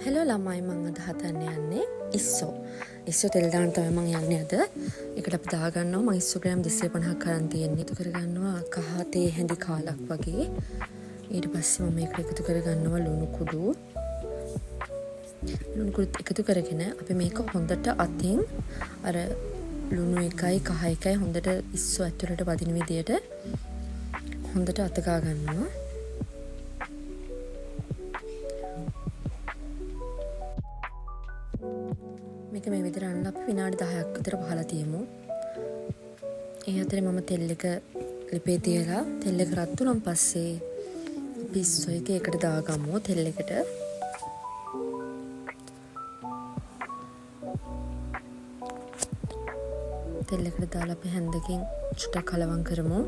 Hello ළමයි මං අද හදන්න යන්නේ ඉස්සෝ තෙල් දාන්න තමයි මං යන්නේ අද. ඒකට අපි දාගන්නවා මං ඉස්සෝ ග්‍රෑම් 250ක් අරන් තියෙන්නේ. එකතු කරගන්නවා කහ තේ හැඳි කාලක් වගේ. ඊට පස්සේ මම මේකට එකතු කරගන්නවා ලුණු කුඩු එකතු කරගෙන අපි මේක හොඳට අතින් අර ලුණු එකයි කහ එකයි හොඳට ඉස්සෝ ඇතුළට වදින විදියට හොඳට අතගා ගන්නවා. මේක මේ විදිහට අරන් අපි විනාඩි 10ක් විතර බහලා තියමු. ඒ අතරේ මම තෙල් එක ලිපේ තියලා තෙල් එක රත් වුණාන් පස්සේ පිස්සෝ එක එකට දාගමු තෙල් එකට. තෙල් එකට දාලා අපි හැන්දකින් චුට්ටක් කලවම් කරමු.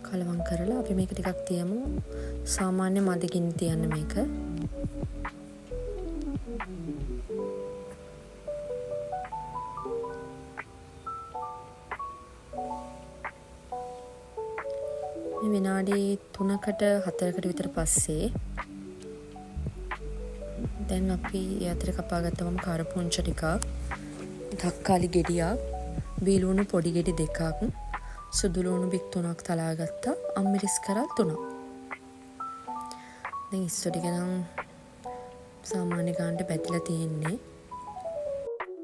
කලවම් කරලා අපි මේක ටිකක් තියමු. සාමාන්‍ය මදකින් තියන්න මේක. මේ විනාඩි 3කට 4කට විතර පස්සේ දැන් අපි ඒ අතර කපාගත්තම කරපුංච ටිකක්, තක්කාලි ගෙඩියක්, බීලුණු පොඩි ගෙඩි දෙකක්, සුදු ලුණු බික් 3ක් තලා ගත්තා, අම්මිරිස් කරල් 3ක්. දැන් ඉස්සෝ ටික නම් සාමාන්‍ය ගානට පැතිලා තියෙන්නේ.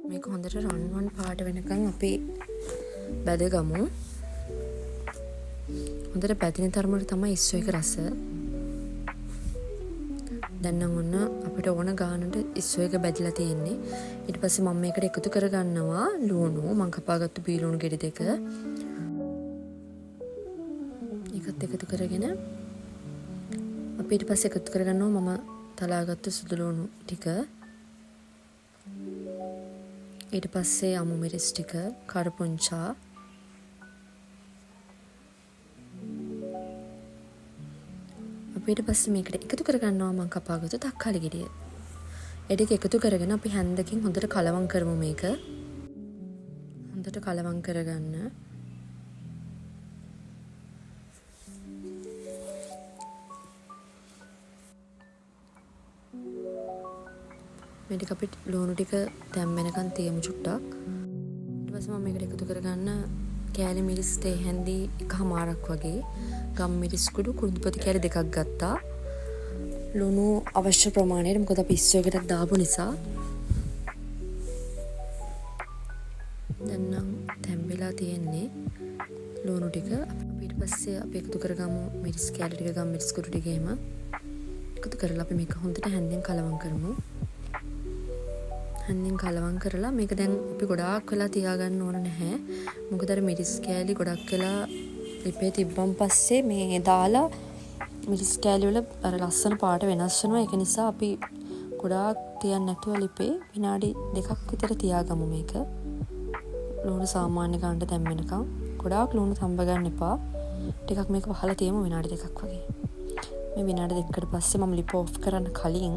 මේක හොඳට රන්වන් පාට වෙනකන් අපි බැදගමු. හොඳට පැතින තරමට තමයි ඉස්සෝ එක රස. දැන් නම් ඔන්න අපිට ඕන ගානට ඉස්සෝ එක බැදලා තියෙන්නේ. ඊට පස්සේ මම මේකට එකතු කරගන්නවා ලුණු. මම කපාගත්තු බීලුණු ගෙඩි දෙක. ඒකත් එකතු කරගෙන අපි ඊට පස්සේ එකතු කරගන්නවා මම තලාගත්තු සුදු ලුණු ටික. ඊට පස්සේ අමු මිරිස් ටික, කරපුංචා, ඊට පස්සේ මේකට එකතු කරගන්නවා මම කපාගත්තු තක්කාලි ගෙඩිය. ඒ ටික එකතු කරගෙන අපි හැන්දකින් හොඳට කලවම් කරමු මේක. හොඳට කලවම් කරගන්න. මේ ටික අපි ලුණු ටික තැම්බෙනකන් තියමු චුට්ටක්. ඊට පස්සේ මම මේකට එකතු කරගන්න කෑලි මිරිස් තේ හැඳි එකමාරක් වගේ, ගම් මිරිස් කුඩු කුරුඳුපොති කෑලි දෙකක් ගත්තා. ලුණු අවශ්‍ය ප්‍රමාණයට, මොකද අපි ඉස්සෝ එකට දාපු නිසා. දැන් නම් තැම්බෙලා තියෙන්නේ ලුණු ටික. අපි ඊට පස්සේ අපි එකතු කරගමු මිරිස් කෑලි ටික, ගම් මිරිස් කුඩු ටික එහෙම එකතු කරලා අපි මේක හොඳට හැන්දෙන් කලවම් කරමු. හැන්දෙන් කලවම් කරලා මේක දැන් අපි ගොඩාක් වෙලා තියාගන්න ඕන නැහැ. මොකද අර මිරිස් කෑලි ගොඩක් වෙලා ලිපේ තිබ්බන් පස්සේ මේ දාලා මිරිස් කෑලි වල අර ලස්සන පාට වෙනස් වෙනවා. ඒක නිසා අපි ගොඩාක් තියන්න නැතුව ලිපේ විනාඩි 2ක් විතර තියාගමු මේක. ලුණු සාමාන්‍ය ගානට දැම්මෙනකම්. ගොඩාක් ලුණු තඹ ගන්න එපා. ටිකක් මේක වහලා තියමු විනාඩි 2ක් වගේ. මේ විනාඩි 2කට පස්සේ මම ලිප ඔෆ් කරන්න කලින්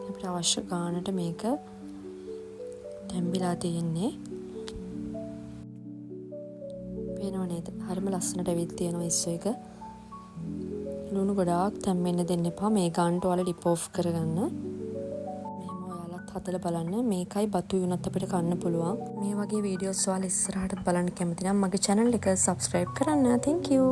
අපිට අවශ්‍ය ගානට මේක තැම්බිලා තියෙන්නේ. පේනව නේද? හරිම ලස්සනට වෙවිත් තියෙනවා ඉස්සෝ එක. ලුණු ගොඩාක් තැම්බෙන්න දෙන්න එපා. මේ ගානට ඔයාලා ලිප ඔෆ් කරගන්න. මෙහෙම ඔයාලත් හදලා බලන්න. මේකයි බතු වුණත් අපිට කන්න පුළුවන්. මේ වගේ වීඩියෝස් ඔයාලා ඉස්සරහට බලන්න කැමති නම් මගේ channel එක subscribe කරන්න. Thank you.